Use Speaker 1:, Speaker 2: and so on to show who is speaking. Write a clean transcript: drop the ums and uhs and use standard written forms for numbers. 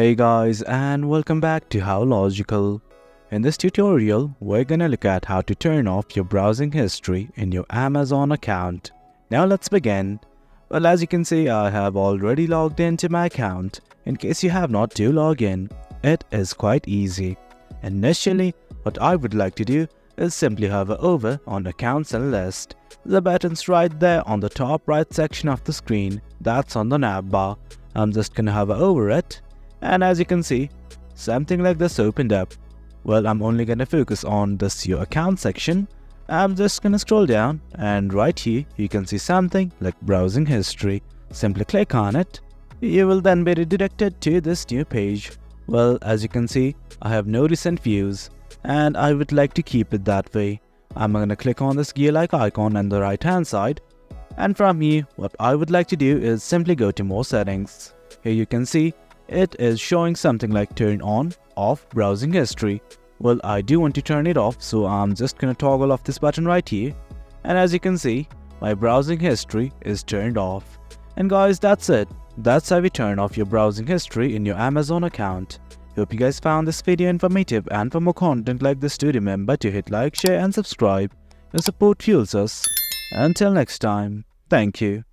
Speaker 1: Hey guys, and welcome back to How Logical. In this tutorial, we're gonna look at how to turn off your browsing history in your Amazon account. Now let's begin. Well, as you can see, I have already logged into my account. In case you have not to log in, it is quite easy. Initially, what I would like to do is simply hover over on Accounts and List. The button's right there on the top right section of the screen. That's on the navbar. I'm just gonna hover over it. And as you can see, something like this opened up. Well, I'm only gonna focus on this Your Account section. I'm just gonna scroll down, and right here you can see something like Browsing History. Simply click on it. You will then be redirected to this new page. Well, as you can see, I have no recent views, and I would like to keep it that way. I'm gonna click on this gear-like icon on the right hand side, and from here, what I would like to do is simply go to More Settings. Here you can see it is showing something like Turn On, Off Browsing History. Well, I do want to turn it off, so I'm just gonna toggle off this button right here. And as you can see, my browsing history is turned off. And guys, that's it. That's how we turn off your browsing history in your Amazon account. Hope you guys found this video informative, and for more content like this, do remember to hit like, share and subscribe. Your support fuels us. Until next time, thank you.